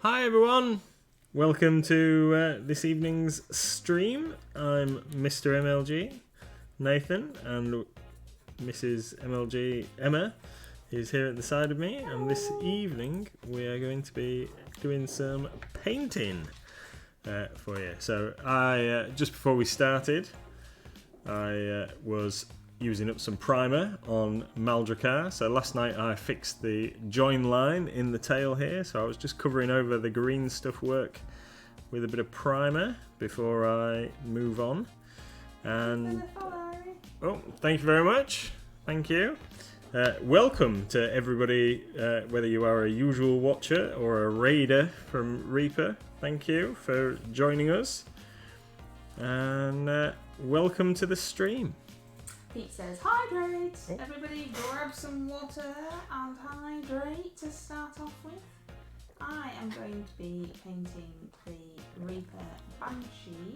Hi everyone, welcome to this evening's stream. I'm Mr. MLG, Nathan, and Mrs. MLG, Emma, is here at the side of me, and this evening we are going to be doing some painting for you. So I just before we started, I was using up some primer on Maldracar. So last night I fixed the join line in the tail here, so I was just covering over the green stuff work with a bit of primer before I move on. And oh, thank you very much. Thank you. Welcome to everybody, whether you are a usual watcher or a raider from Reaper. Thank you for joining us, and welcome to the stream. Pete says, hydrate! Everybody grab some water and hydrate to start off with. I am going to be painting the Reaper Banshee,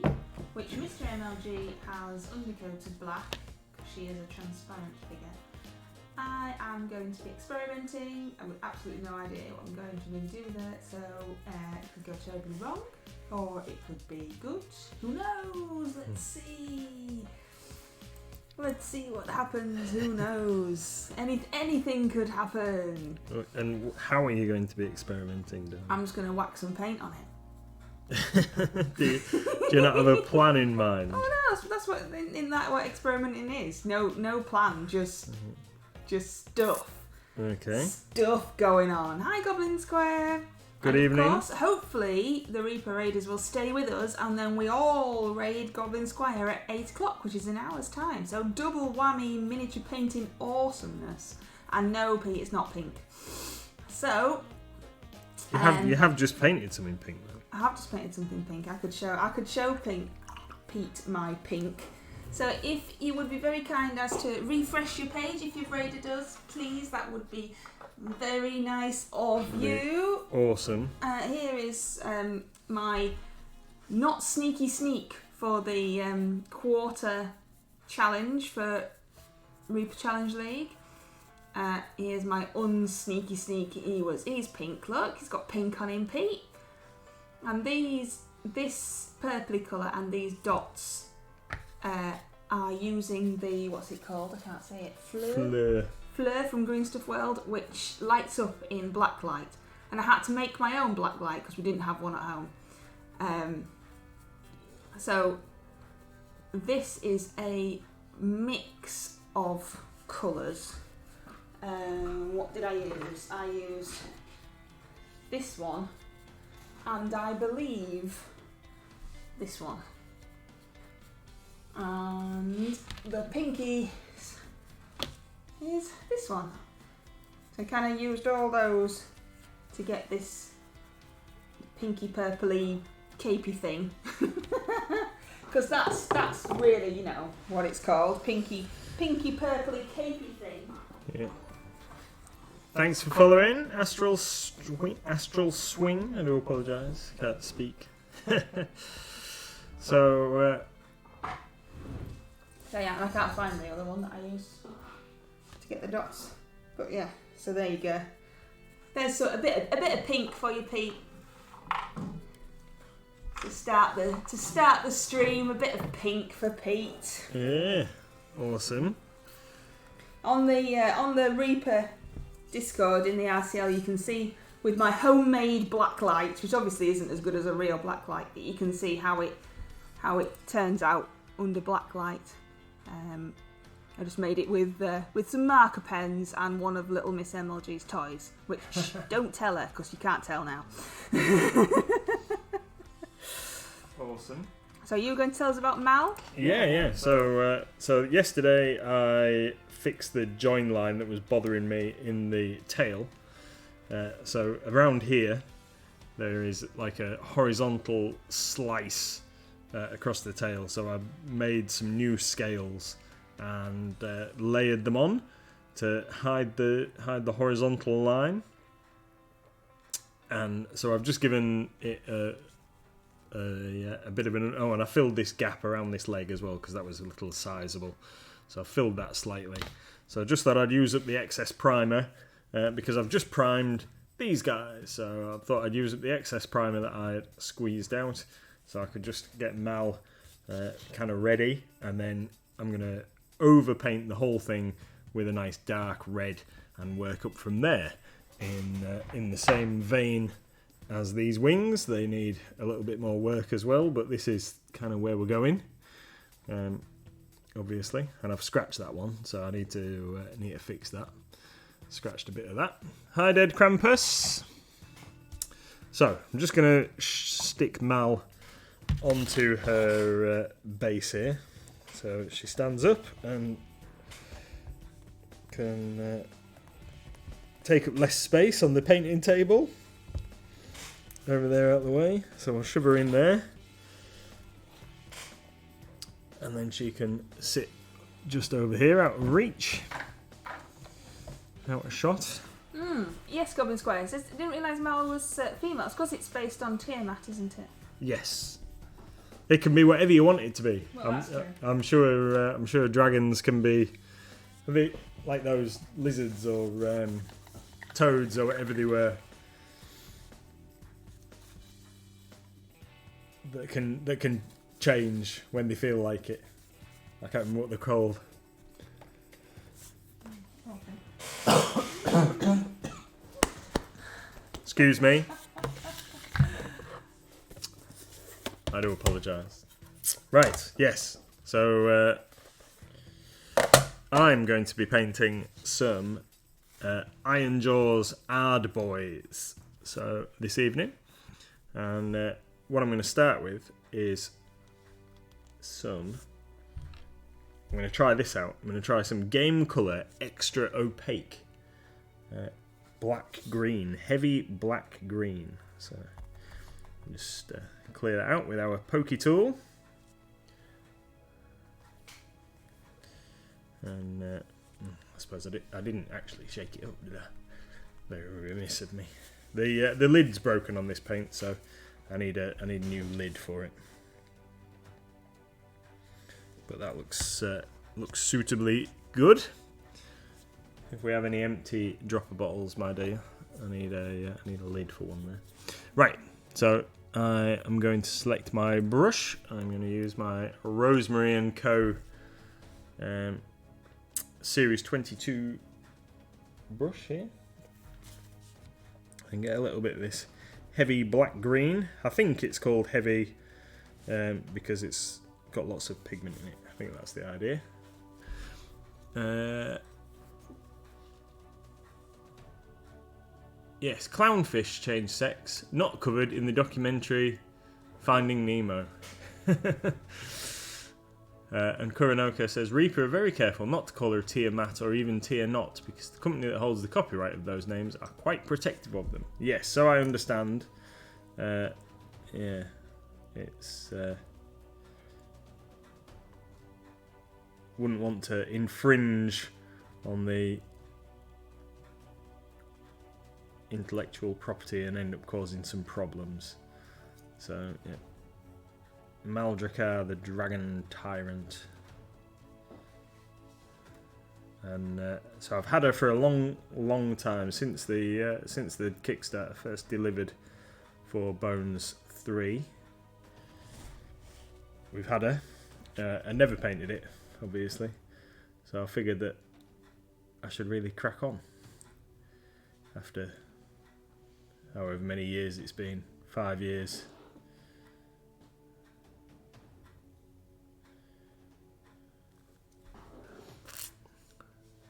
which Mr. MLG has undercoated black because she is a transparent figure. I am going to be experimenting. I have absolutely no idea what I'm going to really do with it, so it could go terribly wrong or it could be good. Who knows? Let's see. Let's see what happens. Who knows? Anything could happen. And how are you going to be experimenting, Dan? I'm just going to whack some paint on it. do you not have a plan in mind? Oh no, that's what in that what experimenting is. No plan, just stuff. Okay. Stuff going on. Hi, Goblin Square. Good and evening. Of course, hopefully the Reaper Raiders will stay with us, and then we all raid Goblin Square at 8 o'clock, which is an hour's time. So double whammy miniature painting awesomeness. And no, Pete, it's not pink. So you have just painted something pink, though. I have just painted something pink. I could show Pete my pink. So if you would be very kind as to refresh your page if you've raided us, please, that would be very nice of you. Awesome. Here is my not sneaky sneak for the quarter challenge for Reaper Challenge League. Here's my unsneaky sneak. He's pink. Look, he's got pink on him, Pete. And this purpley colour and these dots are using the, what's it called? I can't say it. Fleur from Green Stuff World, which lights up in black light. And I had to make my own black light because we didn't have one at home. So this is a mix of colours. What did I use? I used this one and I believe this one. And the pinky is this one. So I kind of used all those to get this pinky purpley capey thing. Because that's really, you know, what it's called. Pinky purpley capey thing. Yeah. Thanks for following. Astral Swing. I do apologise. Can't speak. So yeah, I can't find the other one that I used to get the dots. But yeah, so there you go. There's a bit of pink for you, Pete. To start the stream, a bit of pink for Pete. yeah, awesome. On the Reaper Discord in the RCL, you can see with my homemade black light, which obviously isn't as good as a real black light, but you can see how it turns out under black light. I just made it with some marker pens and one of little Miss MLG's toys, which don't tell her because you can't tell now. Awesome. So you were going to tell us about Mal? Yeah. So yesterday I fixed the join line that was bothering me in the tail. So around here there is like a horizontal slice across the tail. So I made some new scales and layered them on to hide the horizontal line. And so I've just given it a bit of an... Oh, and I filled this gap around this leg as well because that was a little sizable. So I filled that slightly. So I just thought I'd use up the excess primer because I've just primed these guys. So I thought I'd use up the excess primer that I had squeezed out, so I could just get Mal kind of ready, and then I'm going to overpaint the whole thing with a nice dark red and work up from there. In the same vein as these wings, they need a little bit more work as well, but this is kind of where we're going, obviously. And I've scratched that one, so I need to fix that. Scratched a bit of that. Hi, Dead Krampus. So I'm just going to stick Mal onto her base here, so she stands up and can take up less space on the painting table. Over there out the way, so I'll shove her in there, and then she can sit just over here out of reach, out of shot. Yes, Goblin Squire says, I didn't realise Mal was female. It's because it's based on Tiamat, isn't it? Yes, it can be whatever you want it to be. Well, that's true. I'm sure dragons can be a bit like those lizards or toads or whatever they were. That can change when they feel like it. I can't remember what they're called. Excuse me. I do apologise. Right, yes. So I'm going to be painting some Iron Jaws Ardboys. So this evening, and what I'm going to start with is I'm going to try this out. I'm going to try some Game Colour Extra Opaque black green, heavy black green. So just clear that out with our pokey tool, and I suppose I didn't actually shake it up, did I? Very remiss of me. The lid's broken on this paint, so I need a new lid for it. But that looks suitably good. If we have any empty dropper bottles, my dear, I need a lid for one there. Right, so I am going to select my brush. I'm going to use my Rosemary & Co. Series 22 brush here. And get a little bit of this heavy black green. I think it's called heavy because it's got lots of pigment in it. I think that's the idea. Yes, clownfish change sex, not covered in the documentary Finding Nemo. And Kuranoka says, Reaper are very careful not to call her Tiamat or even Tia Not, because the company that holds the copyright of those names are quite protective of them. Yes, so I understand. Yeah, it's... wouldn't want to infringe on the intellectual property and end up causing some problems. So, yeah. Maldrakar, the Dragon Tyrant. And so I've had her for a long time, since the Kickstarter first delivered for Bones 3. We've had her. I never painted it, obviously. So I figured that I should really crack on. After however many years it's been, 5 years.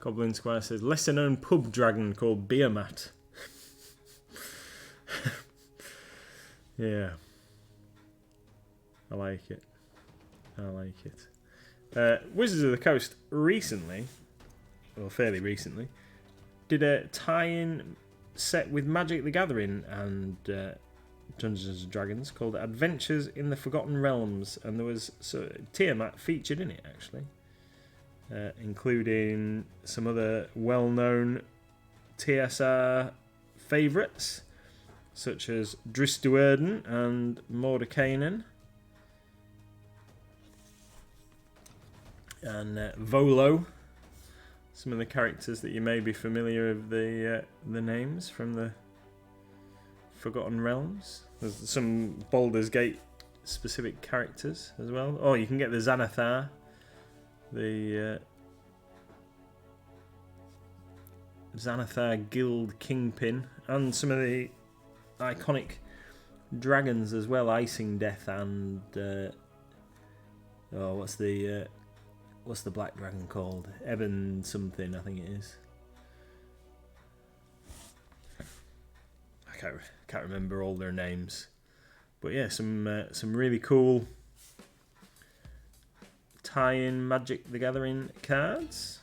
Goblin Squire says, lesser known pub dragon called Beermat. Yeah. I like it. Wizards of the Coast recently, or fairly recently, did a tie-in set with Magic the Gathering and Dungeons and Dragons called Adventures in the Forgotten Realms, and there was Tiamat featured in it, actually. Including some other well-known TSR favourites, such as Dristuerden and Mordekainen, and Volo. Some of the characters that you may be familiar with the names from the Forgotten Realms. There's some Baldur's Gate specific characters as well. Oh, you can get the Xanathar, the Xanathar Guild Kingpin, and some of the iconic dragons as well. Icing Death and what's the black dragon called? Eben something, I think it is. I can't remember all their names, but yeah, some really cool tie-in Magic the Gathering cards.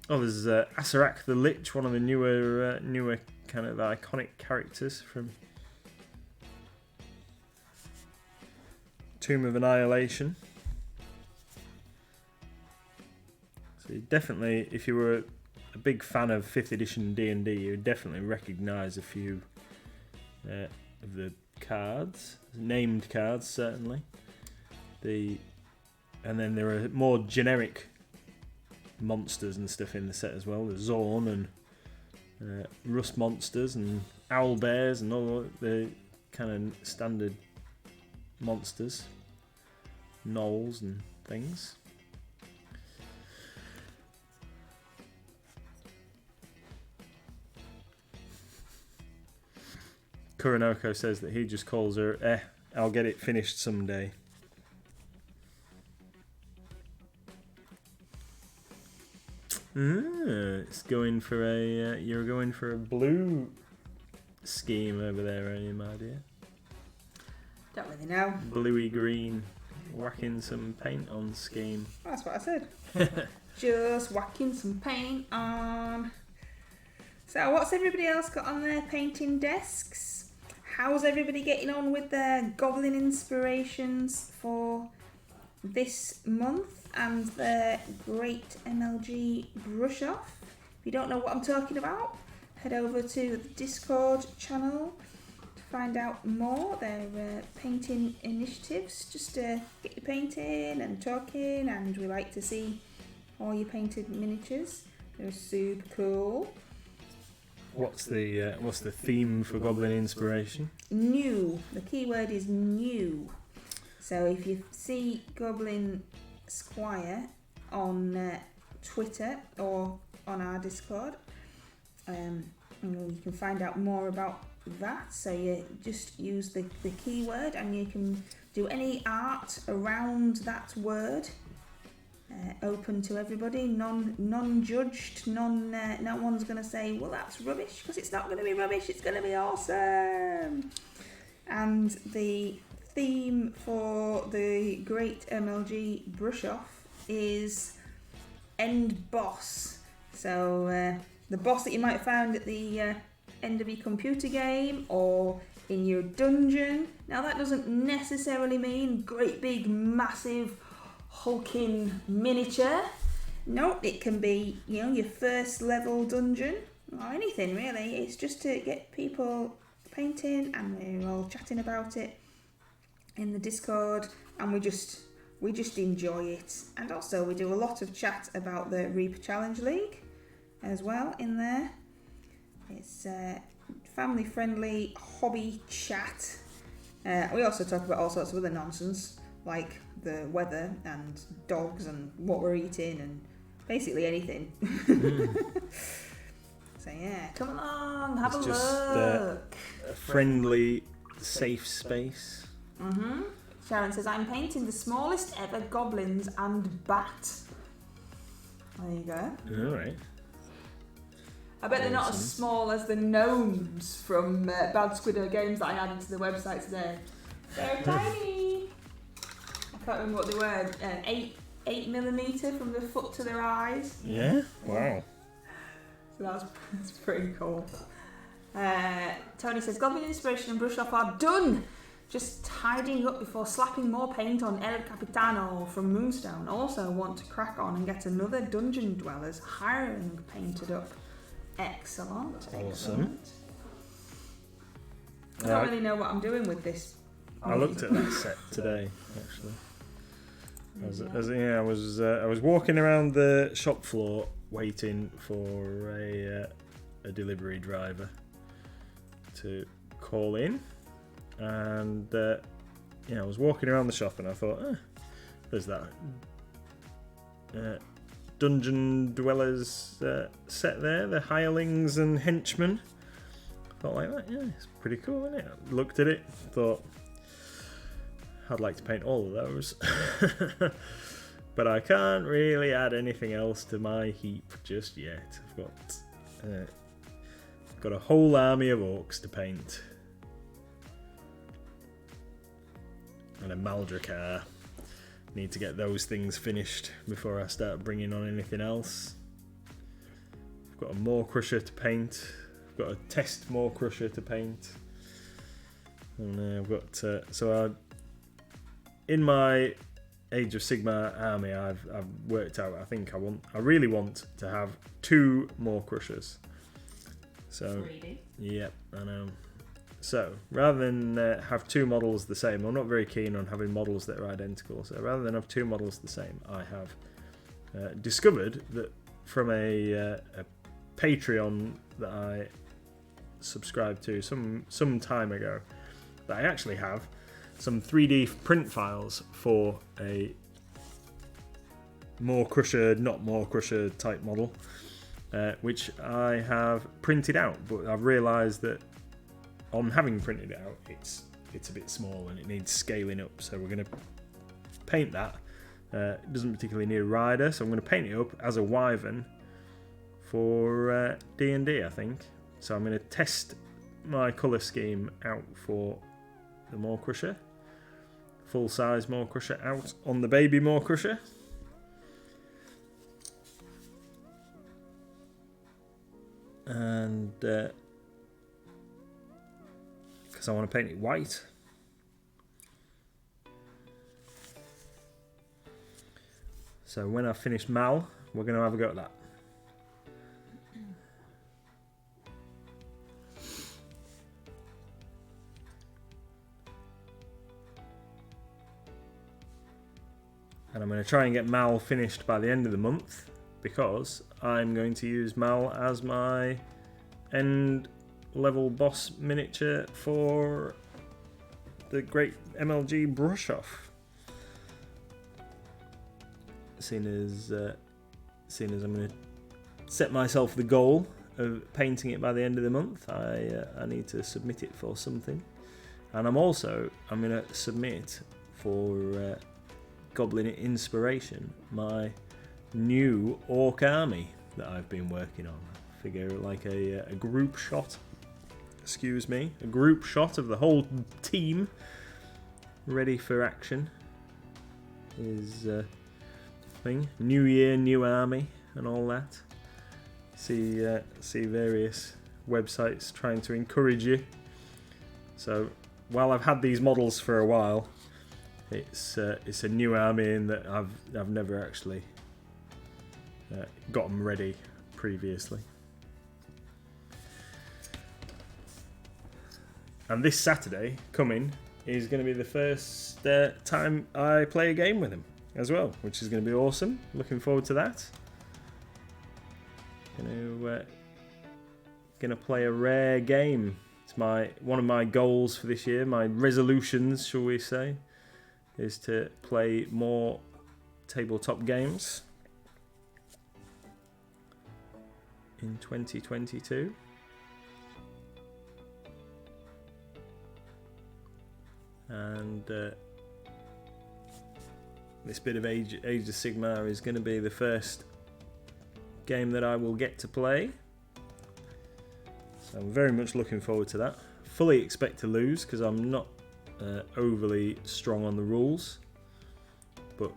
Oh, there's Asarak the Lich, one of the newer kind of iconic characters from Tomb of Annihilation. So definitely, if you were a big fan of 5th edition D&D, you would definitely recognise a few of the cards, named cards certainly. And then there are more generic monsters and stuff in the set as well. There's Zorn and Rust monsters and owl bears and all the kind of standard monsters, gnolls and things. Kuronoko says that he just calls her, I'll get it finished someday. It's going for you're going for a blue scheme over there, are you, my dear? Don't really know. Bluey green, whacking some paint on scheme. That's what I said. Just whacking some paint on. So what's everybody else got on their painting desks? How's everybody getting on with their goblin inspirations for this month and their great MLG brush off? If you don't know what I'm talking about, head over to the Discord channel to find out more. They're painting initiatives, just to get you painting and talking, and we like to see all your painted miniatures. They're super cool. What's the theme for Goblin Inspiration? New. The key word is new. So if you see Goblin Squire on Twitter or on our Discord, you can find out more about that. So you just use the keyword and you can do any art around that word. Open to everybody, non-judged, no one's going to say, well, that's rubbish, because it's not going to be rubbish, it's going to be awesome. And the theme for the Great MLG Brush Off is End Boss. So the boss that you might find at the end of your computer game or in your dungeon. Now that doesn't necessarily mean great big massive hulking miniature. No, it can be, your first level dungeon or anything really. It's just to get people painting, and we're all chatting about it in the Discord, and we just enjoy it. And also we do a lot of chat about the Reaper Challenge League as well in there. It's family friendly hobby chat. We also talk about all sorts of other nonsense, like the weather and dogs and what we're eating and basically anything. So yeah, come along, have it's a just, look. A friendly, safe space. Sharon says, I'm painting the smallest ever goblins and bat. There you go. Alright. I bet they're not as small as the gnomes from Bad Squiddo Games that I added to the website today. They're tiny. I can't remember what they were. 8mm from the foot to their eyes. Yeah? Wow. So that's pretty cool. Tony says, Goblin Inspiration and Brush Off are done. Just tidying up before slapping more paint on El Capitano from Moonstone. Also want to crack on and get another Dungeon Dwellers hiring painted up. Excellent. Awesome. I don't really know what I'm doing with this. I looked at that set today, actually. I was walking around the shop floor waiting for a delivery driver, to call in, and I was walking around the shop and I thought, there's that Dungeon Dwellers set there, the hirelings and henchmen. I thought like that, yeah, it's pretty cool, isn't it? I looked at it, thought I'd like to paint all of those. But I can't really add anything else to my heap just yet. I've got a whole army of orcs to paint. And a Maldracar. Need to get those things finished before I start bringing on anything else. I've got a Maw Crusher to paint. I've got a test Maw Crusher to paint. And I've got... in my Age of Sigmar army, I've worked out. I think I really want to have 2 Maw Crushers. So, greedy. Yep, I know. So rather than have 2 models the same, I'm not very keen on having models that are identical. So rather than have 2 models the same, I have discovered that from a Patreon that I subscribed to some time ago, that I actually have some 3D print files for a Maw Crusher, not Maw Crusher type model, which I have printed out, but I've realised that on having printed it out, it's a bit small and it needs scaling up. So we're going to paint that. It doesn't particularly need a rider, so I'm going to paint it up as a wyvern for D&D, I think. So I'm going to test my colour scheme out for the Maw Crusher. Full size Maw Crusher out on the baby Maw Crusher. And because I want to paint it white. So when I finish Mal, we're going to have a go at that. And I'm going to try and get Mal finished by the end of the month, because I'm going to use Mal as my end level boss miniature for the Great MLG Brush Off. Seeing as I'm going to set myself the goal of painting it by the end of the month, I need to submit it for something. And I'm going to submit for Goblin Inspiration my new Orc army that I've been working on. I figure like a group shot, a group shot of the whole team ready for action is thing. New year, new army and all that. See various websites trying to encourage you. So while I've had these models for a while, it's a new army in that I've never actually got them ready previously. And this Saturday coming is going to be the first time I play a game with him as well, which is going to be awesome. Looking forward to that. Gonna play a rare game. It's one of my goals for this year. My resolutions, shall we say, is to play more tabletop games in 2022. And this bit of Age of Sigmar is going to be the first game that I will get to play. So I'm very much looking forward to that. Fully expect to lose because I'm not overly strong on the rules, but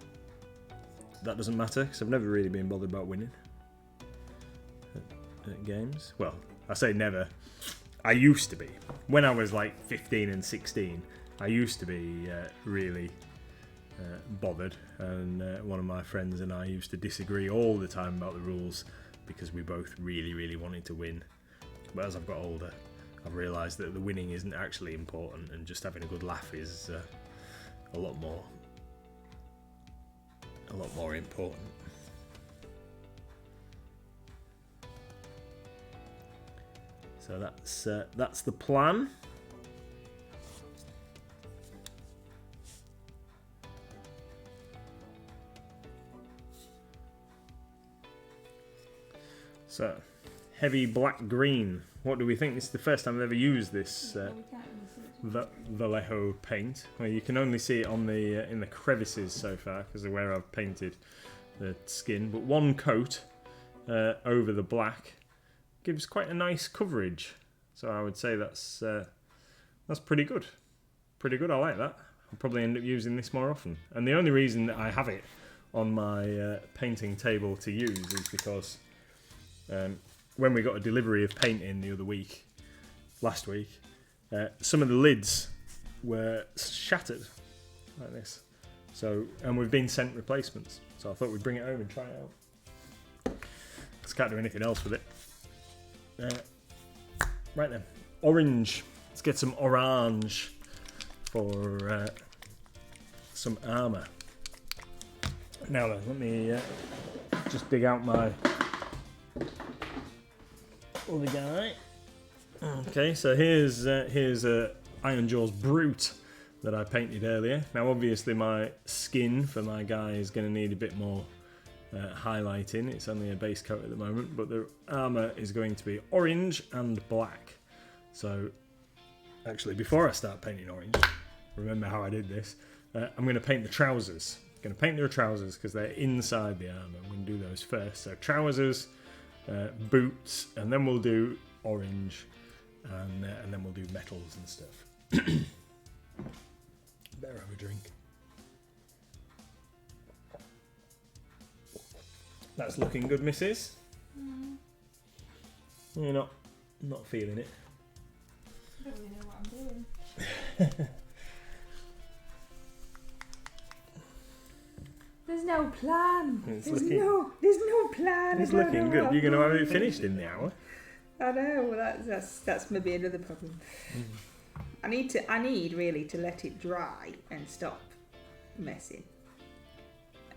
that doesn't matter because I've never really been bothered about winning at games. Well, I say never. I used to be. When I was like 15 and 16, I used to be really bothered, and one of my friends and I used to disagree all the time about the rules because we both really, really wanted to win. But as I've got older, I've realised that the winning isn't actually important, and just having a good laugh is a lot more important. So that's the plan. So, heavy black green. What do we think? This is the first time I've ever used this Vallejo paint. Well, you can only see it on the in the crevices so far because of where I've painted the skin. But one coat over the black gives quite a nice coverage. So I would say that's pretty good. Pretty good. I like that. I'll probably end up using this more often. And the only reason that I have it on my painting table to use is because when we got a delivery of paint in the other week, last week, some of the lids were shattered like this. So, and we've been sent replacements. So I thought we'd bring it home and try it out. Just can't do anything else with it. Right then, orange. Let's get some orange for some armour. Now then, let me just dig out my other guy. Okay, so here's Iron Jaws Brute that I painted earlier. Now obviously my skin for my guy is going to need a bit more highlighting. It's only a base coat at the moment, but the armour is going to be orange and black. So actually before I start painting orange, remember how I did this, I'm going to paint the trousers. I'm going to paint their trousers because they're inside the armour. I'm going to do those first. So trousers, boots, and then we'll do orange, and then we'll do metals and stuff. Better have a drink. That's looking good, missus. You're not feeling it. I don't really know what I'm doing. There's no plan. There's no plan. It's looking good. You're going to have it finished in the hour. I know. Well, that's maybe another problem. I need really to let it dry and stop messing.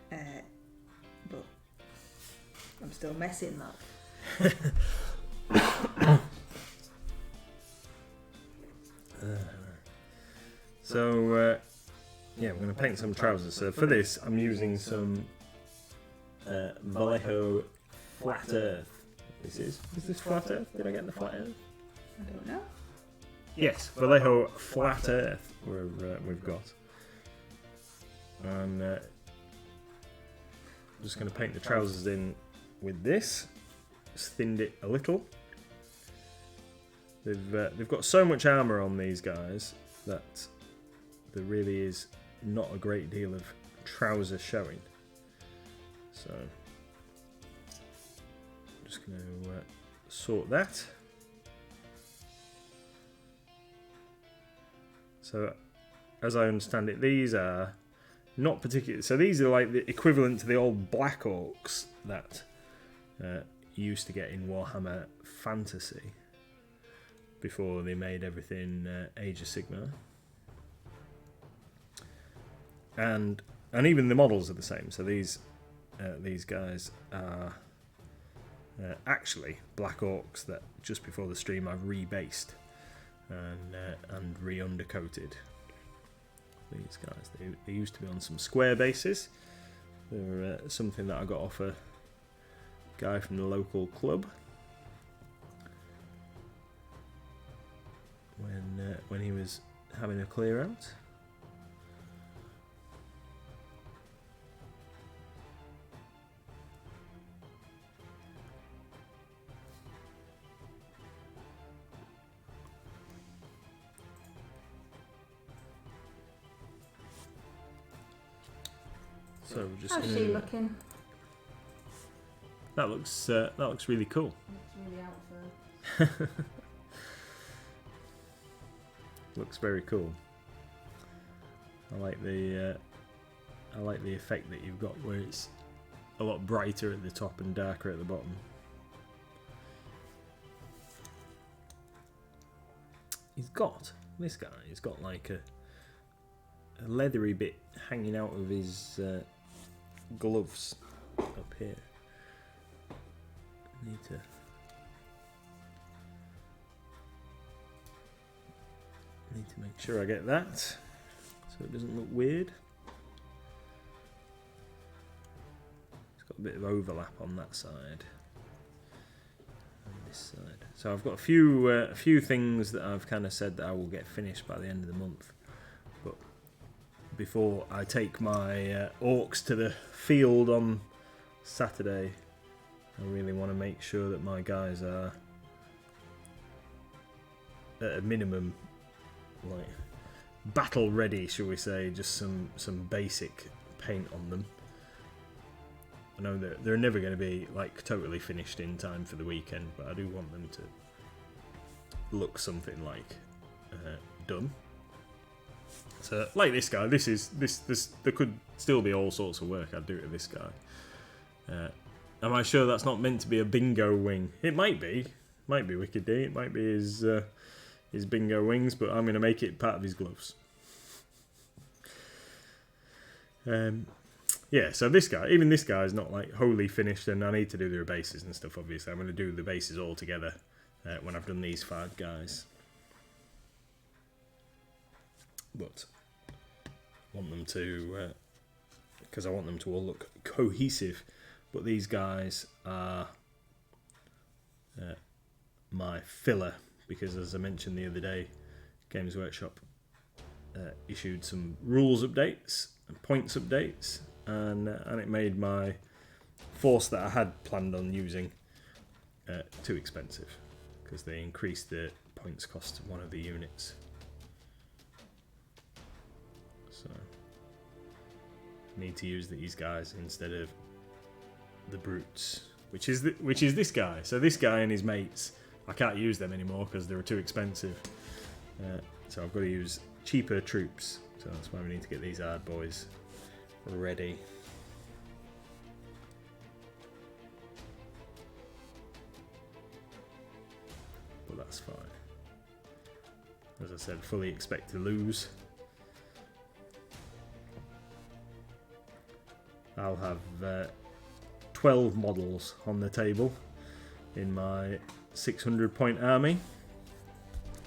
But I'm still messing that. So yeah, I'm going to paint some trousers. So for this, I'm using some Vallejo Flat Earth. Is this Flat Earth? Did I get the Flat Earth? I don't know. Yes, Vallejo Flat Earth we've got. And I'm just going to paint the trousers in with this. Just thinned it a little. They've got so much armour on these guys that there really is not a great deal of trousers showing. So I'm just going to sort that. So as I understand it, these are not particular. So these are like the equivalent to the old Black Orcs that you used to get in Warhammer Fantasy before they made everything Age of Sigmar. And even the models are the same. So these guys are actually Black Orcs that just before the stream I've rebased and re-undercoated. These guys, they used to be on some square bases. They're something that I got off a guy from the local club when he was having a clear out. So we're just How's she looking? That looks really cool. Looks really out for. Looks very cool. I like the effect that you've got where it's a lot brighter at the top and darker at the bottom. He's got like a leathery bit hanging out of his gloves up here. Need to need to make sure I get that so it doesn't look weird. It's got a bit of overlap on that side and this side. So I've got a few things that I've kind of said that I will get finished by the end of the month. But before I take my orcs to the field on Saturday, I really want to make sure that my guys are at a minimum like battle ready, shall we say, just some basic paint on them. I know that they're never going to be like totally finished in time for the weekend, but I do want them to look something like done. So like this guy, this there could still be all sorts of work I'd do to this guy. Am I sure that's not meant to be a bingo wing? It might be Wicked D. It might be his bingo wings, but I'm going to make it part of his gloves. Yeah, so this guy, even this guy is not like wholly finished, and I need to do the bases and stuff. Obviously, I'm going to do the bases all together when I've done these 5 guys. But I want them to, because I want them to all look cohesive. But these guys are my filler, because as I mentioned the other day, Games Workshop issued some rules updates and points updates, and it made my force that I had planned on using too expensive, because they increased the points cost of one of the units. So I need to use these guys instead of the brutes, which is this guy. So this guy and his mates, I can't use them anymore because they were too expensive. So I've got to use cheaper troops. So that's why we need to get these hard boys ready. But that's fine. As I said, fully expect to lose. I'll have 12 models on the table in my 600 point army,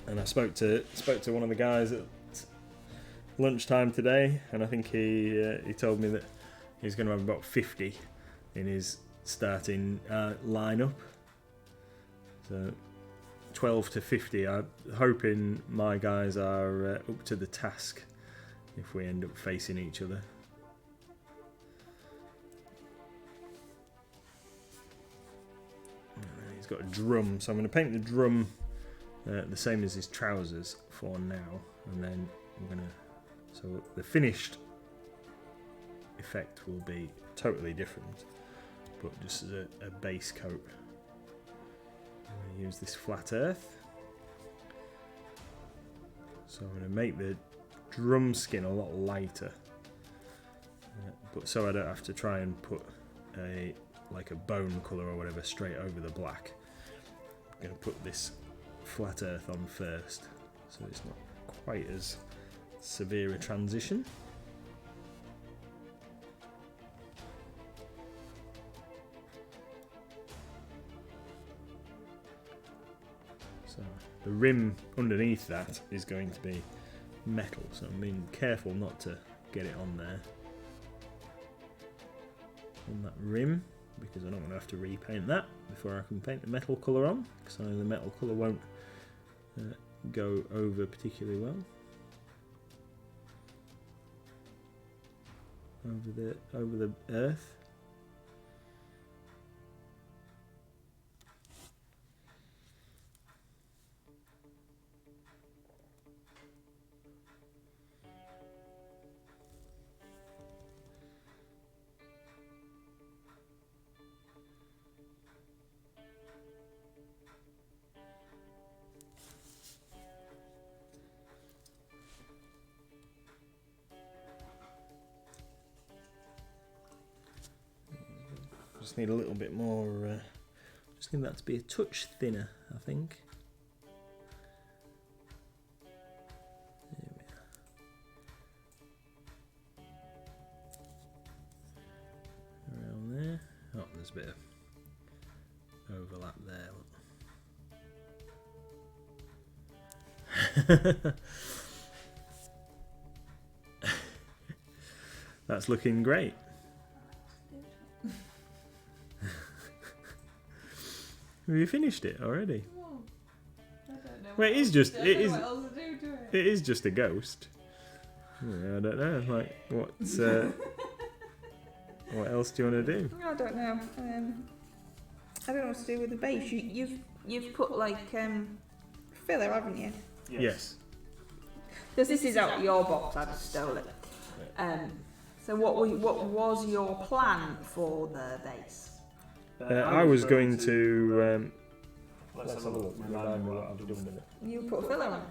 and I spoke to one of the guys at lunchtime today, and I think he told me that he's going to have about 50 in his starting lineup. So 12 to 50. I'm hoping my guys are up to the task if we end up facing each other. He's got a drum, so I'm going to paint the drum the same as his trousers for now, and then I'm going to, so the finished effect will be totally different, but just as a base coat. I'm going to use this flat earth, so I'm going to make the drum skin a lot lighter, but so I don't have to try and put a bone colour or whatever straight over the black. I'm going to put this flat earth on first, so it's not quite as severe a transition. So the rim underneath that is going to be metal, so I'm being careful not to get it on there, on that rim, because I don't want to have to repaint that before I can paint the metal colour on, because I know the metal colour won't go over particularly well over the earth. Just need a little bit more, just need that to be a touch thinner, I think. There we are. Around there. Oh, there's a bit of overlap there. That's looking great. Have you finished it already? Oh, I don't know. Well, it is just I don't know what else to do to it. it is just a ghost. Yeah, I don't know. Like what's what else do you want to do? I don't know. I don't know what to do with the base. You've put like filler, haven't you? Yes. Because this is out of your box, I just stole it. So what was your plan for the base? I was going to. Let's have a look. Remind me what I've done with it. You put filler on.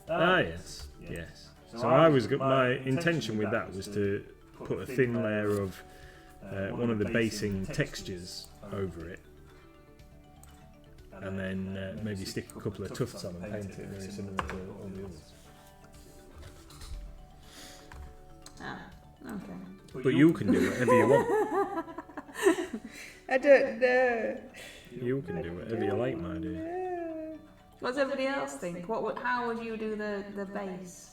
Yes, yes. So I was. My intention with that was to put a thin layer of one of the basing textures over it, and then maybe stick a couple of tufts on and paint it very similar to all the others. Ah, okay. But you can do whatever you want. I don't know. You can do whatever you like, my dear. What does everybody else think? How would you do the base?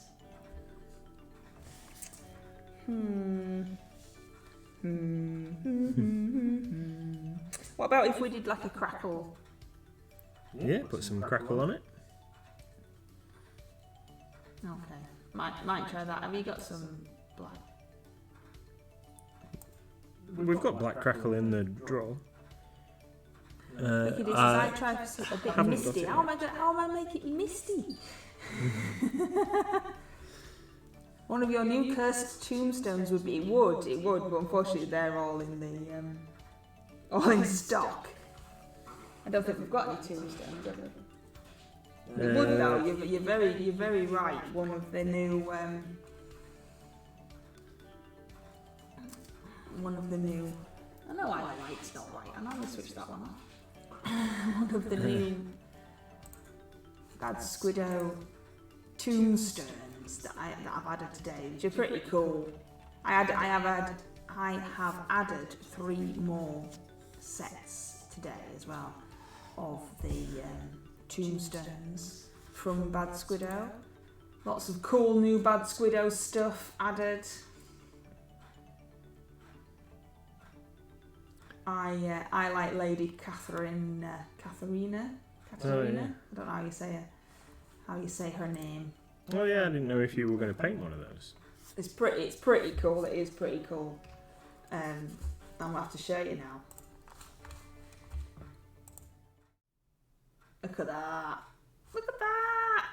What about if we did like a crackle? Yeah, put some crackle on it. Okay. Might try that. Have you got some black? We've got black crackle in the drawer. Look at this, I tried a bit haven't misty. got it How am I make it misty? One of your new cursed tombstones would be wood. It would, but unfortunately they're all in the all in stock. I don't think we've got any tombstones, have we? It would though. You're very right. One of the new I know why the light's not right. I know I'm gonna switch that one off. One of the new Bad Squiddo tombstones that I've added today, which are pretty cool. I have added 3 more sets today as well of the tombstones from Bad Squiddo. Lots of cool new Bad Squiddo stuff added. I like Lady Katharina. Oh, yeah. I don't know how you say her name. Oh yeah, I didn't know if you were going to paint one of those. It's pretty cool. It is pretty cool. I'm gonna have to show you now. Look at that! Look at that!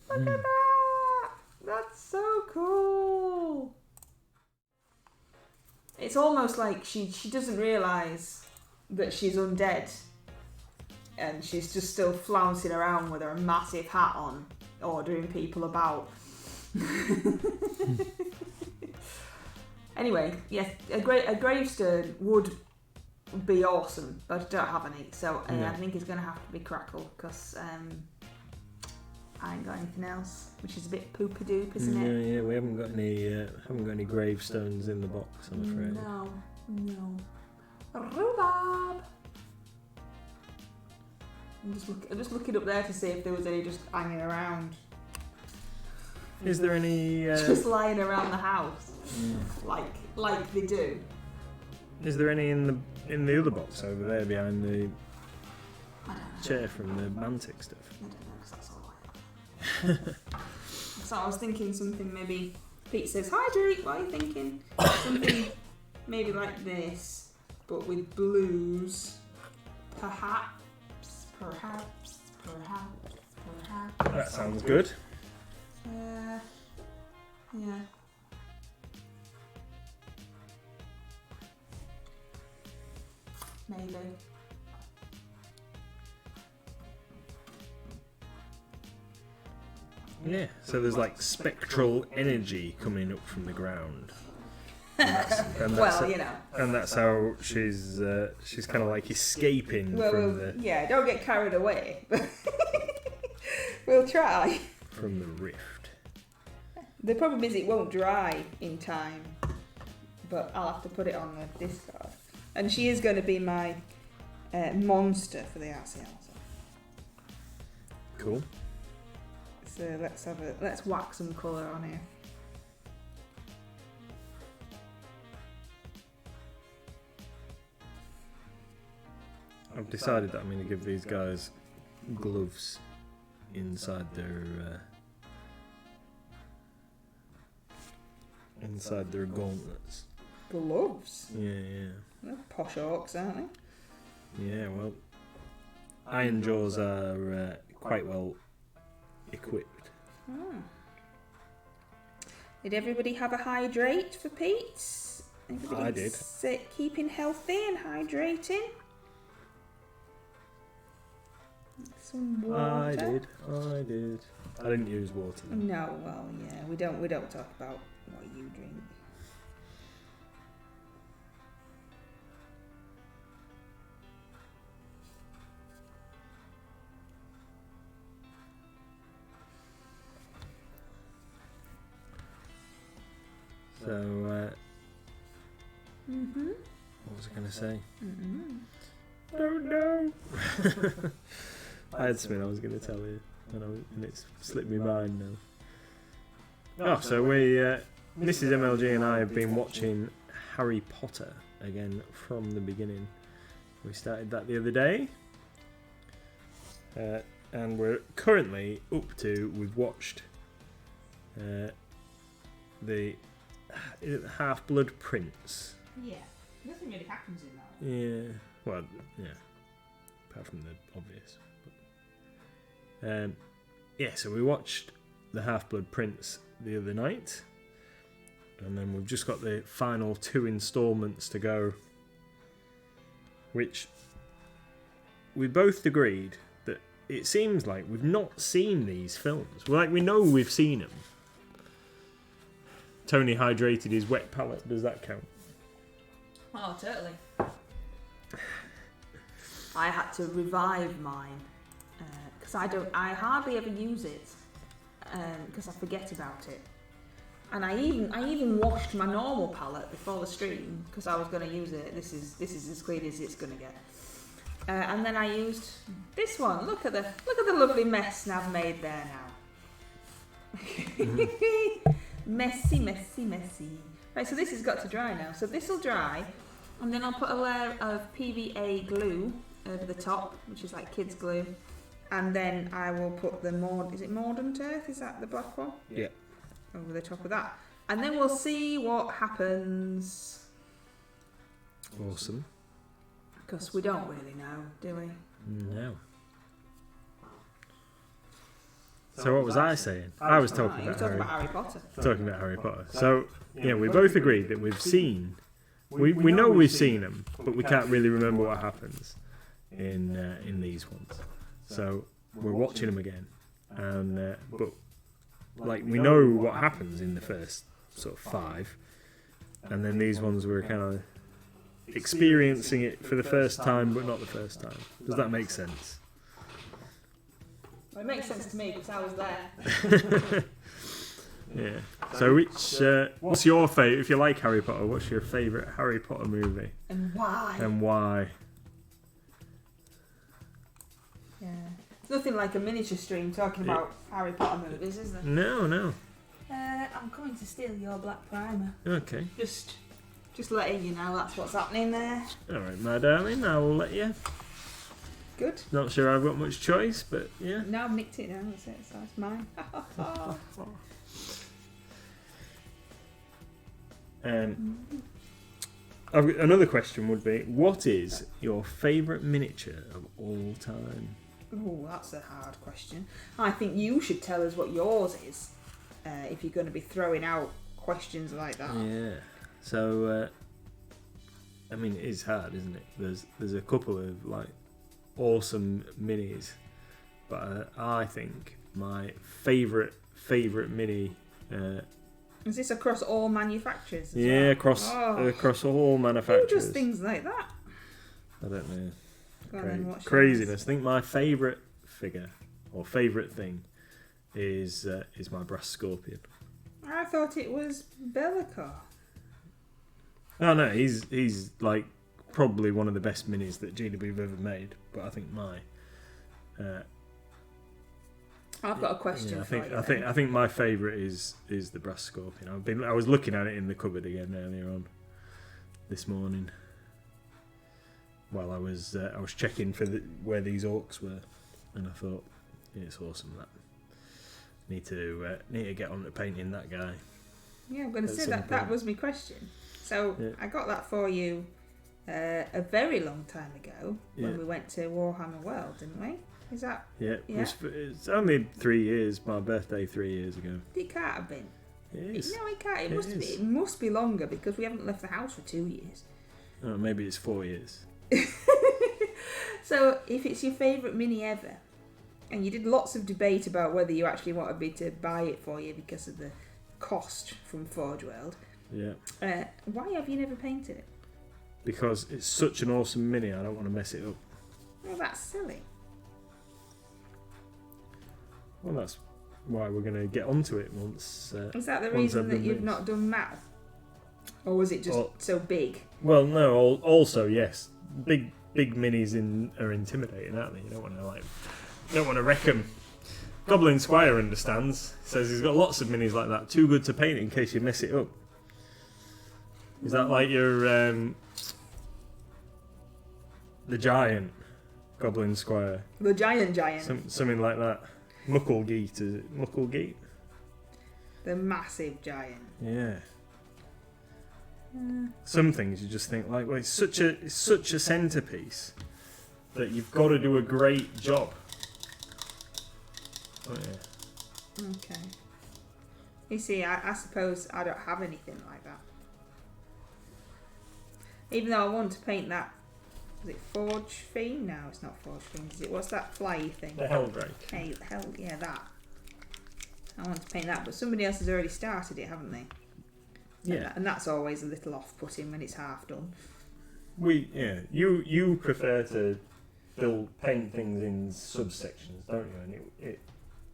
Look at that! That's so cool. It's almost like she doesn't realise that she's undead, and she's just still flouncing around with her massive hat on, ordering people about. Anyway, yes, a gravestone would be awesome, but I don't have any, so I think it's going to have to be crackle, because I ain't got anything else, which is a bit poop-a-doop, isn't it? Yeah, we haven't got any gravestones in the box, I'm afraid. No. Rhubarb! I'm just looking up there to see if there was any just hanging around. Is there any... just lying around the house, like they do. Is there any in the other box over there behind the chair from the Mantic stuff? I don't know, because that's all I have. So I was thinking something maybe... Pete says, "Hi Drake, what are you thinking?" Something maybe like this, but with blues. Perhaps. That sounds good. Yeah. Maybe. Yeah, so there's like spectral energy coming up from the ground. And that's how she's kind of like escaping from the... Yeah, don't get carried away. We'll try. From the rift. The problem is it won't dry in time, but I'll have to put it on the discard. And she is going to be my monster for the RCL. Cool. So let's whack some colour on here. I've decided that I'm going to give these guys gloves inside their gauntlets. Gloves? Yeah. They're posh orcs, aren't they? Yeah, well, iron jaws are quite well equipped. Oh. Did everybody have a hydrate for Pete? I did. Keeping healthy and hydrating. Some water. I did. I didn't use water. No, well, yeah, we don't talk about what you drink. So, what was I going to say? Don't know. I had something I was going to tell you, and it's slipped my mind now. Oh, so Mrs. MLG and I have been watching Harry Potter again from the beginning. We started that the other day, and we're currently up to, we've watched the Half-Blood Prince. Yeah, nothing really happens in that. Yeah, well, yeah, apart from the obvious. But, yeah, so we watched the Half-Blood Prince the other night, and then we've just got the final 2 installments to go, which we both agreed that it seems like we've not seen these films. Well, like, we know we've seen them. Tony hydrated his wet palette. Does that count? Oh, totally. I had to revive mine because I hardly ever use it because I forget about it. And I even washed my normal palette before the stream because I was going to use it. This is as clean as it's going to get. And then I used this one. Look at the lovely mess I've made there now. Messy. Right, so this has got to dry now. So this will dry, and then I'll put a layer of PVA glue over the top, which is like kids glue, and then I will put the Mordant Earth? Is that the black one? Yeah. Over the top of that, and then we'll see what happens. Awesome. Because we don't really know, do we? No. So what was I saying? I was talking about Harry Potter. Talking about Harry Potter. So yeah, we both agreed that we've seen. We know we've seen them, but we can't really remember what happens in these ones. So we're watching them again, and but like we know what happens in the first sort of 5, and then these ones we're kind of experiencing it for the first time, but not the first time. Does that make sense? Well, it makes sense to me because I was there. Yeah. So what's your favourite, if you like Harry Potter, what's your favourite Harry Potter movie? And why? And why? Yeah. It's nothing like a miniature stream talking about Harry Potter movies, is there? No. I'm coming to steal your black primer. Okay. Just letting you know that's what's happening there. Alright, my darling, I'll let you. Good. Not sure I've got much choice, but yeah. No, I've nicked it now, that's it, so it's mine. I've got another question would be, what is your favourite miniature of all time? Oh, that's a hard question. I think you should tell us what yours is, if you're going to be throwing out questions like that. Yeah. So, I mean, it is hard, isn't it? There's a couple of like awesome minis, but I think my favourite mini. Is this across all manufacturers? Yeah, well? across all manufacturers. Who does things like that? I don't know. Craziness. I think my favourite figure or favourite thing is my brass scorpion. I thought it was Bellicar. No, he's like probably one of the best minis that GW have ever made. But I think I've got a question for you. I think my favourite is the brass scorpion. I was looking at it in the cupboard again earlier on this morning. while I was checking for where these orcs were, and I thought, yeah, it's awesome that. Need to get on to painting that guy. Yeah, I'm going to say that was my question. So I got that for you a very long time ago when we went to Warhammer World, didn't we? Is that? Yeah. It's only 3 years. My birthday 3 years ago. It can't have been. It is. No, it can't. It must be. It must be longer because we haven't left the house for 2 years. Oh, maybe it's 4 years. So, if it's your favourite mini ever, and you did lots of debate about whether you actually wanted me to buy it for you because of the cost from Forge World, why have you never painted it? Because it's such an awesome mini, I don't want to mess it up. Well, that's silly. Well, that's why we're going to get onto it once. Is that the reason that you've not done Mal? Or was it just so big? Well, no. Also, yes, big minis are intimidating, aren't they? You don't want to wreck them. Goblin Squire understands. Says he's got lots of minis like that. Too good to paint in case you mess it up. Is that like your the giant Goblin Squire? The giant. Something like that. Mucklegeet, is it? Mucklegeet? The massive giant. Yeah. Some things you just think like, well, it's such a centerpiece that you've got to do a great job. Oh yeah. Okay. You see, I suppose I don't have anything like that. Even though I want to paint that. Is it Forge Fiend? No, it's not Forge Fiend. Is it? What's that fly thing? The Helldrake. Hey, yeah, that. I want to paint that, but somebody else has already started it, haven't they? Yeah. And that's always a little off-putting when it's half done. You prefer to paint things in subsections, don't you? And it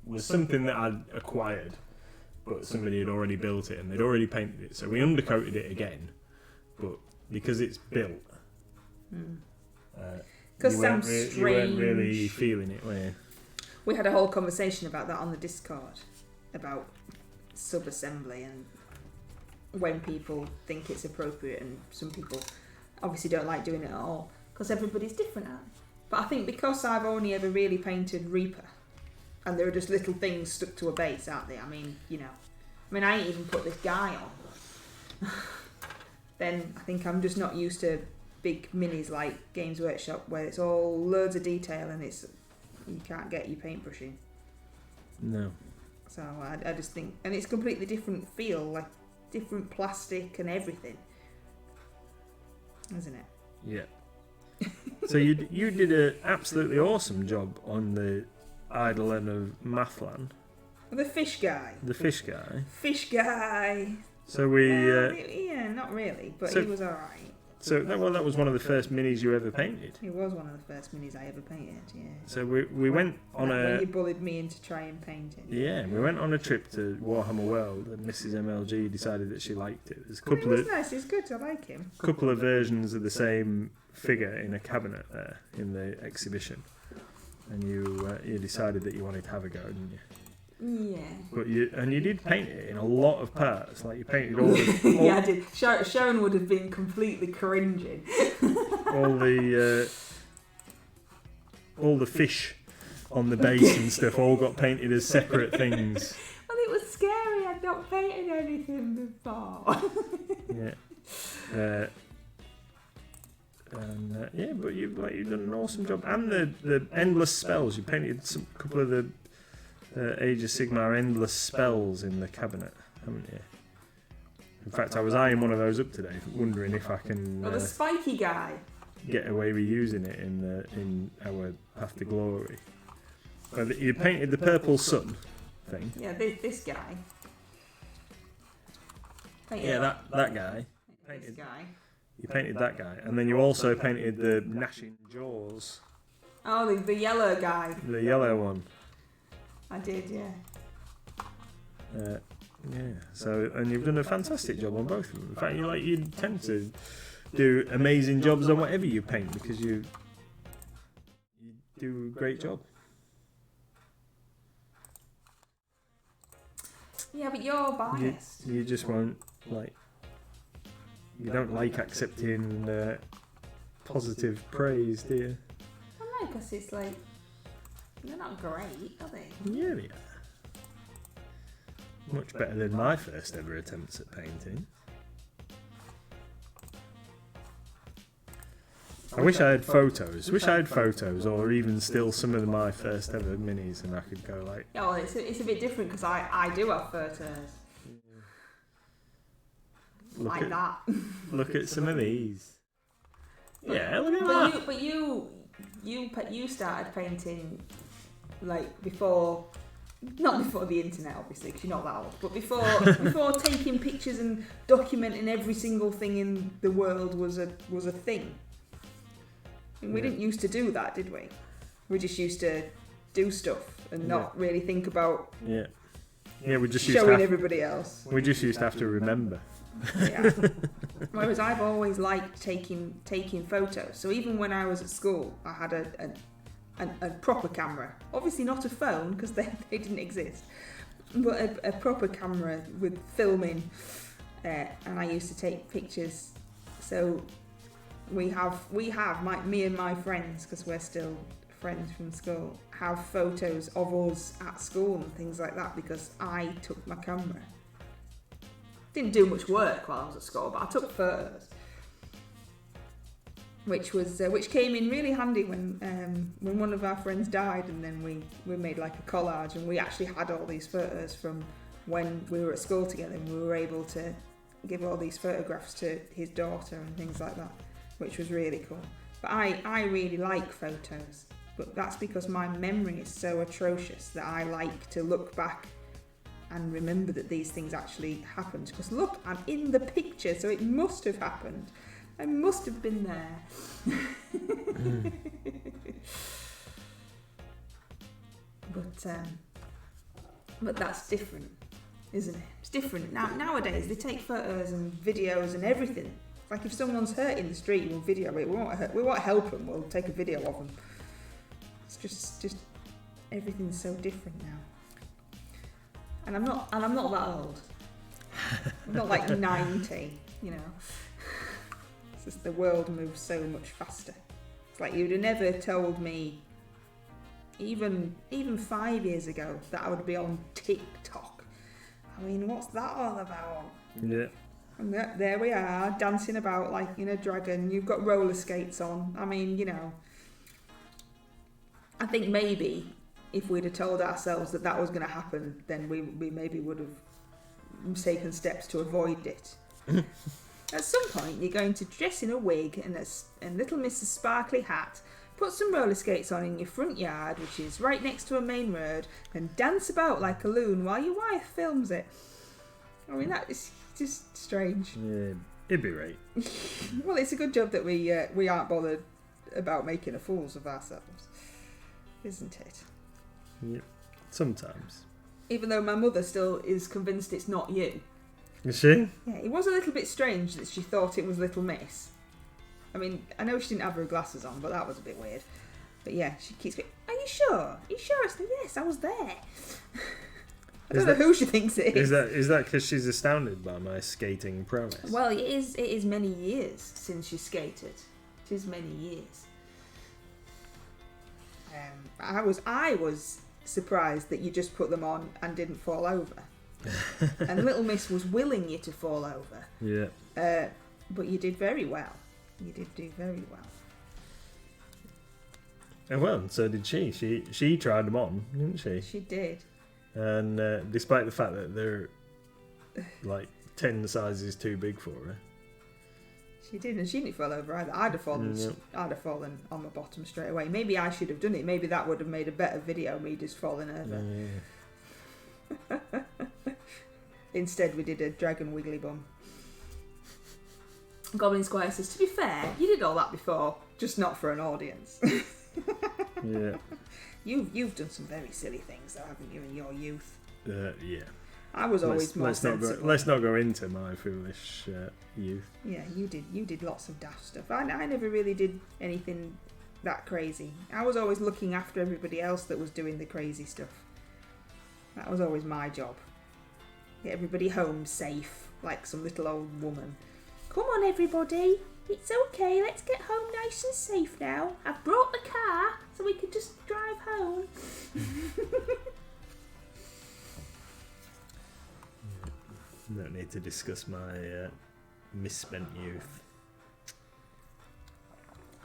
was something that I'd acquired, but somebody had already built it and they'd already painted it, so we undercoated it again. But because it's built. Because you weren't really feeling it, were you? We had a whole conversation about that on the Discord, about Subassembly and when people think it's appropriate, and some people obviously don't like doing it at all because everybody's different, aren't they? But I think because I've only ever really painted Reaper, and there are just little things stuck to a base, aren't they? I mean, I ain't even put this guy on. Then I think I'm just not used to big minis like Games Workshop where it's all loads of detail and you can't get your paintbrushing. No. So I just think, and it's completely different feel, like different plastic and everything, isn't it? Yeah. So you did an absolutely awesome job on the Eidolon of Mathlan. The fish guy. The fish guy. Fish guy. So we. Yeah, not really, but he was alright. So that was one of the first minis you ever painted. It was one of the first minis I ever painted. Yeah. So we went on when you bullied me into trying and paint it. Yeah, we went on a trip to Warhammer World, and Mrs. MLG decided that she liked it. There's a couple it was nice. It's good. I like him. Couple of versions of the same figure in a cabinet there in the exhibition, and you decided that you wanted to have a go, didn't you? Yeah. But you did paint it in a lot of parts. Like you painted all the. Yeah, I did. Sharon would have been completely cringing. all the fish on the base and stuff all got painted as separate things. Well, it was scary. I'd not painted anything before. Yeah. But you've done an awesome job, and the endless spells. You painted a couple of the Age of Sigmar endless spells in the cabinet, haven't you? In fact, I was eyeing one of those up today, wondering if I can. The spiky guy. Get away with using it in our Path to Glory. Well, you painted the purple sun thing. Yeah, this guy. That guy. This guy. You painted that guy, and then you also painted the gnashing jaws. Oh, the yellow guy. The yellow one. I did, yeah. So, and you've done a fantastic job on both of them. In fact, you tend to do amazing jobs on whatever you paint because you do a great job. Yeah, but you're biased. You just won't you don't like accepting positive praise, do you? I don't know, because it's like, they're not great, are they? Yeah, they are. Much better than my first ever attempts at painting. I wish I had photos. Wish I had photos, or even still some of my first ever minis, and I could go like. Oh, it's a bit different because I do have photos. Like that. Look at some of these. Yeah, look at that. But you started painting like before. Not before the internet, obviously, because you're not that old. But before taking pictures and documenting every single thing in the world was a thing. And we didn't used to do that, did we? We just used to do stuff and not really think about we just showing everybody else. We just used to have to remember. Yeah. Whereas I've always liked taking photos. So even when I was at school, I had a proper camera. Obviously not a phone because they didn't exist, but a proper camera with filming, and I used to take pictures. So me and my friends, because we're still friends from school, have photos of us at school and things like that because I took my camera. Didn't do much work while I was at school, but I took photos. Which came in really handy when one of our friends died, and then we made like a collage, and we actually had all these photos from when we were at school together, and we were able to give all these photographs to his daughter and things like that, which was really cool. But I really like photos, but that's because my memory is so atrocious that I like to look back and remember that these things actually happened. Because look, I'm in the picture, so it must have happened. I must have been there. But that's different, isn't it? It's different. Nowadays, they take photos and videos and everything. Like if someone's hurt in the street, we'll video it. We won't help them. We'll take a video of them. It's just everything's so different now. And I'm not that old. I'm not like 90, you know. It's just the world moves so much faster. It's like you'd have never told me, even 5 years ago, that I would be on TikTok. I mean, what's that all about? Yeah. And there we are, dancing about like in a dragon. You've got roller skates on. I mean, you know. I think maybe if we'd have told ourselves that was going to happen, then we maybe would have taken steps to avoid it. At some point, you're going to dress in a wig and little Mrs. Sparkly hat, put some roller skates on in your front yard, which is right next to a main road, and dance about like a loon while your wife films it. I mean, that is just strange. Yeah, it'd be right. Well, it's a good job that we aren't bothered about making a fools of ourselves, isn't it? Yep. Sometimes. Even though my mother still is convinced it's not you. Is she? Yeah, it was a little bit strange that she thought it was Little Miss. I mean, I know she didn't have her glasses on, but that was a bit weird. But yeah, she keeps going, "Are you sure? Are you sure?" I said, "Yes, I was there." I don't know who she thinks it is. Is that because she's astounded by my skating prowess? Well, it is many years since she skated. It is many years. I was surprised that you just put them on and didn't fall over. And Little Miss was willing you to fall over. Yeah. But you did very well. You did do very well. And well, so did she. She tried them on, didn't she? She did. And despite the fact that they're like 10 sizes too big for her. She did, and she didn't fall over either. I'd have fallen on my bottom straight away. Maybe I should have done it. Maybe that would have made a better video, me just falling over. Instead, we did a dragon wiggly bum. Goblin Squire says, "To be fair, you did all that before, just not for an audience." Yeah. You've done some very silly things, though, haven't you, in your youth? Yeah. I was always more sensible. Let's not go into my foolish youth. Yeah, you did lots of daft stuff. I never really did anything that crazy. I was always looking after everybody else that was doing the crazy stuff. That was always my job. Get everybody home safe, like some little old woman. "Come on, everybody. It's okay, let's get home nice and safe now. I've brought the car so we can just drive home. Don't need to discuss my misspent youth.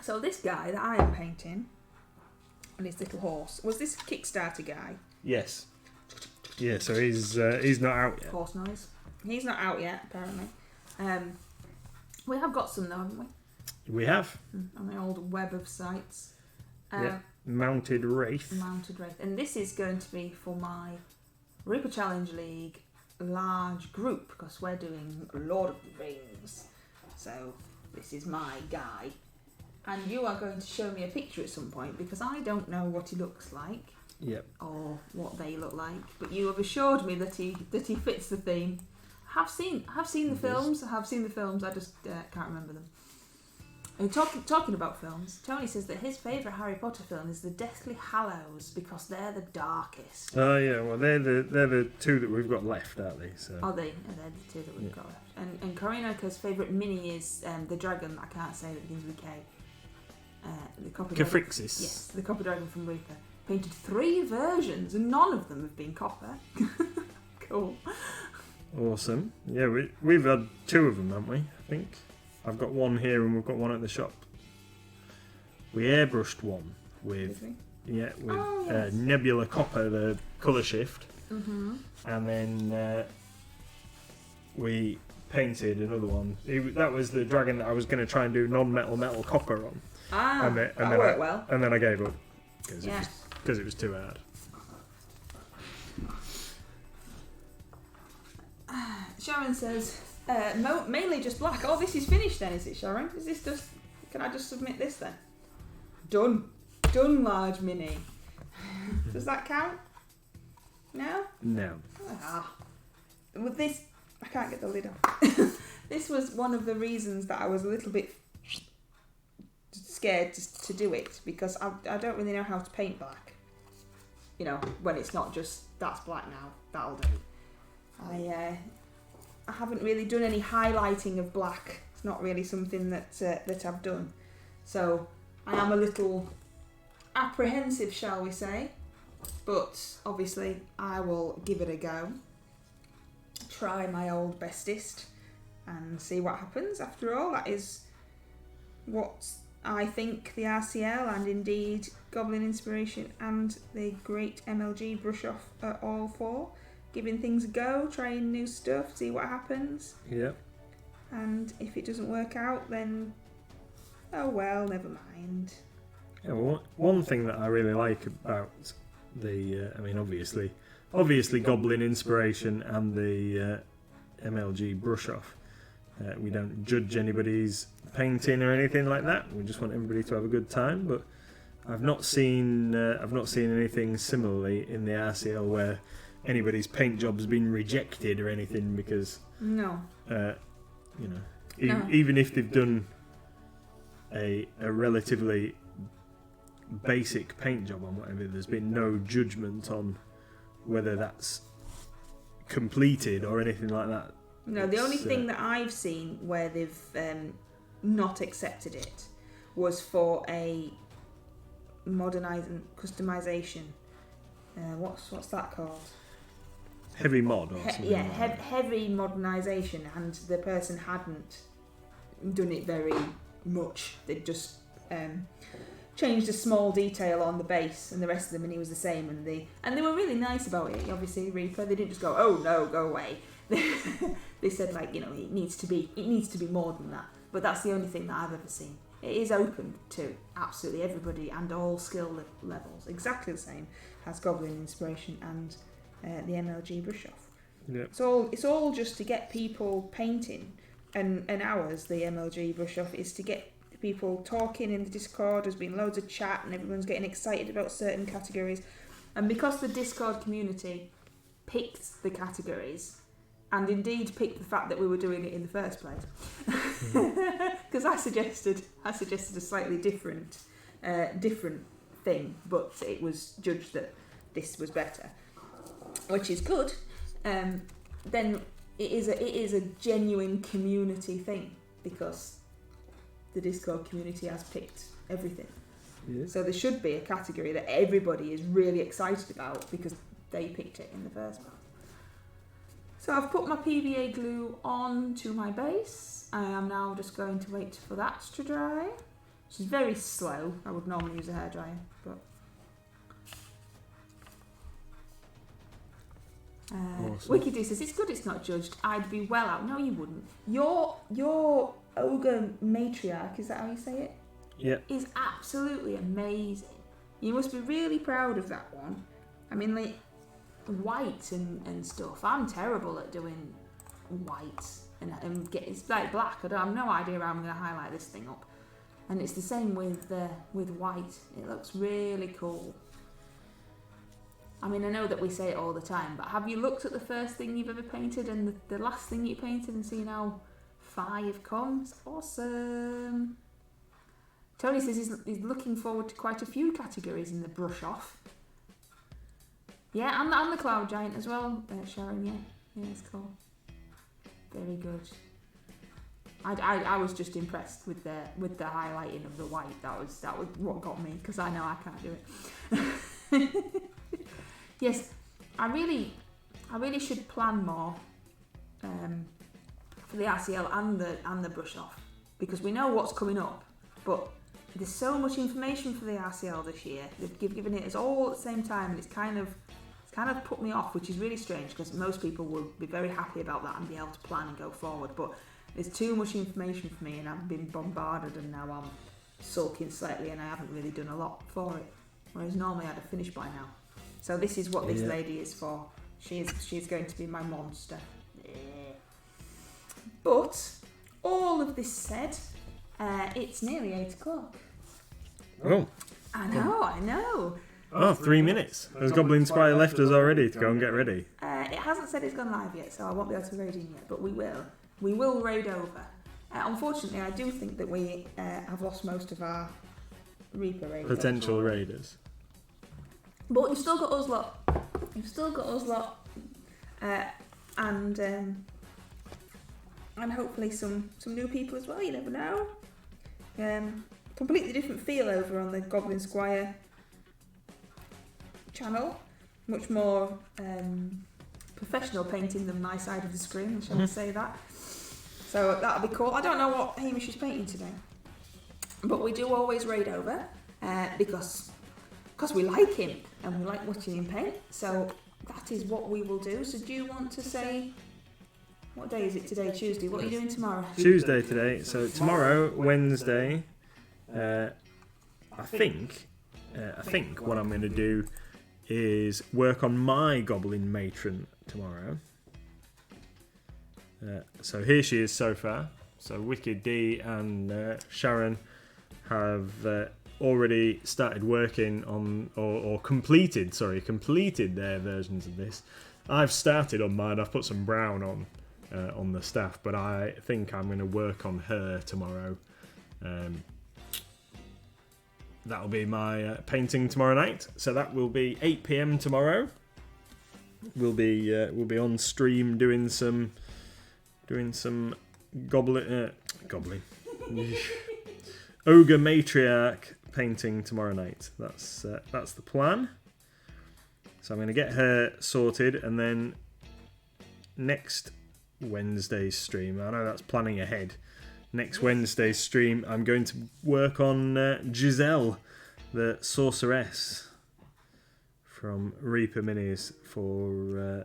So this guy that I am painting, and his little horse, was this Kickstarter guy? Yes. Yeah, so he's not out yet. Horse noise. He's not out yet, apparently. We have got some though, haven't we? We have. On the old web of sites. Yeah. Mounted Wraith. Mounted Wraith. And this is going to be for my Reaper Challenge League large group, because we're doing Lord of the Rings. So this is my guy. And you are going to show me a picture at some point, because I don't know what he looks like. Yep. Or what they look like. But you have assured me that he fits the theme. Have seen the films. I have seen the films. I just can't remember them. And talking about films, Tony says that his favourite Harry Potter film is The Deathly Hallows because they're the darkest. Oh yeah, well they're the two that we've got left, aren't they? So. Are they? And they're the two that we've got left. And Korinoka's favourite mini is the dragon I can't say that begins with a K. The copper dragon. Kafrixis. Yes, the copper dragon from Reaper. Painted 3 versions and none of them have been copper. Cool. Awesome. Yeah, we've had 2 of them, haven't we? I think. I've got one here and we've got one at the shop. We airbrushed one with yes. Nebula Copper, the colour shift. Mm-hmm. And then we painted another one. That was the dragon that I was going to try and do metal copper on. That worked well. And then I gave up because it was too hard. Sharon says, mainly just black. Oh, this is finished then, is it, Sharon? Is this just... Can I just submit this then? Done. Done, large mini. Does that count? No? No. With this... I can't get the lid off. This was one of the reasons that I was a little bit scared to do it, because I don't really know how to paint black. You know, when it's not just, that's black now, that'll do. I haven't really done any highlighting of black. It's not really something that I've done. So I am a little apprehensive, shall we say. But obviously I will give it a go. Try my old bestest and see what happens. After all, that is what I think the RCL and indeed Goblin Inspiration and the great MLG brush off are all for. Giving things a go, trying new stuff, see what happens. Yep. And if it doesn't work out, then oh well, never mind. Yeah, well, one thing that I really like about the, I mean, obviously Goblin Inspiration and the MLG brush off. We don't judge anybody's painting or anything like that. We just want everybody to have a good time. But I've not seen anything similarly in the RCL where anybody's paint job's been rejected or anything because even if they've done a relatively basic paint job on whatever, there's been no judgment on whether that's completed or anything like that. No, the only thing that I've seen where they've not accepted it was for a modernising customization. What's that called? Heavy mod or something. Heavy modernisation, and the person hadn't done it very much. They'd just changed a small detail on the base, and the rest of them, and he was the same. And they were really nice about it. Obviously, Reaper, they didn't just go, "Oh no, go away." They said, like, it needs to be more than that. But that's the only thing that I've ever seen. It is open to absolutely everybody and all skill levels, exactly the same as Goblin Inspiration and the MLG brush off. Yep. It's all just to get people painting, and ours, the MLG brush off, is to get people talking in the Discord. There's been loads of chat and everyone's getting excited about certain categories, and because the Discord community picked the categories and indeed picked the fact that we were doing it in the first place, because I suggested a slightly different thing, but it was judged that this was better, which is good. Then it is a genuine community thing, because the Discord community has picked everything. Yeah. So there should be a category that everybody is really excited about because they picked it in the first one. So I've put my PVA glue on to my base. I am now just going to wait for that to dry. Which is very slow. I would normally use a hairdryer, but Awesome. Wikidoo says it's good it's not judged. I'd be well out. No, you wouldn't. Your Ogre matriarch, is that how you say it? Yeah. Is absolutely amazing. You must be really proud of that one. I mean, like white and stuff. I'm terrible at doing white and get it's like black. I have no idea how I'm going to highlight this thing up. And it's the same with white. It looks really cool. I mean, I know that we say it all the time, but have you looked at the first thing you've ever painted and the last thing you painted and seen how far you've come? It's awesome. Tony says he's looking forward to quite a few categories in the brush off. Yeah, and the cloud giant as well, Sharon. Yeah, it's cool. Very good. I was just impressed with the highlighting of the white. That was what got me, because I know I can't do it. Yes, I really should plan more for the RCL and the brush off, because we know what's coming up, but there's so much information for the RCL this year. They've given it us all at the same time, and it's kind of put me off, which is really strange because most people will be very happy about that and be able to plan and go forward. But there's too much information for me, and I've been bombarded, and now I'm sulking slightly, and I haven't really done a lot for it. Whereas normally I'd have finished by now. So this is what this lady is for. She's going to be my monster. But all of this said, it's nearly 8 o'clock. Oh. I know. Oh, 3 minutes. Has Goblin Squire left us already to go and get ready? It hasn't said it's gone live yet, so I won't be able to raid in yet, but we will. We will raid over. Unfortunately, I do think that we have lost most of our Reaper raiders. Potential raiders. But you've still got us lot. And hopefully some new people as well, you never know. Completely different feel over on the Goblin Squire channel. Much more professional painting than my side of the screen, shall I say that. So that'll be cool. I don't know what Hamish is painting today, but we do always raid over because we like him and we like watching him paint. So that is what we will do. So do you want to say, what day is it today? Tuesday. What are you doing tomorrow? Tuesday today. So tomorrow, Wednesday, I think what I'm going to do is work on my Goblin Matron tomorrow. So here she is so far. So Wicked D and Sharon have already started working on, or completed their versions of this. I've started on mine. I've put some brown on the staff, but I think I'm going to work on her tomorrow. That'll be my painting tomorrow night. So that will be 8 PM tomorrow. We'll be on stream doing some goblin Ogre matriarch painting tomorrow night. That's the plan. So I'm going to get her sorted, and then next Wednesday's stream, I know that's planning ahead. Next Wednesday's stream, I'm going to work on Giselle, the sorceress from Reaper Minis, for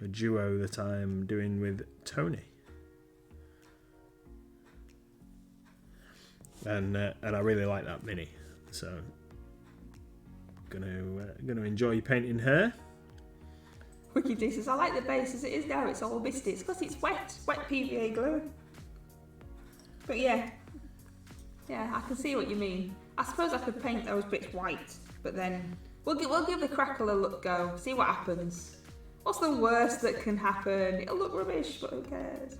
a duo that I'm doing with Tony. And I really like that mini, so gonna enjoy painting her. Wiki D says, I like the base as it is now. It's all misty. It's because it's wet PVA glue. But yeah, I can see what you mean. I suppose I could paint those bits white, but then we'll give the crackle a go. See what happens. What's the worst that can happen? It'll look rubbish, but who cares?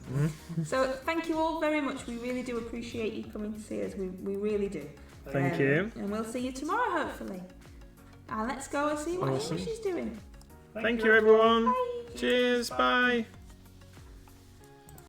So thank you all very much. We really do appreciate you coming to see us. We really do. Thank you. And we'll see you tomorrow, hopefully. And let's go and see what she's doing. Thank you, everyone. Bye. Cheers. Bye.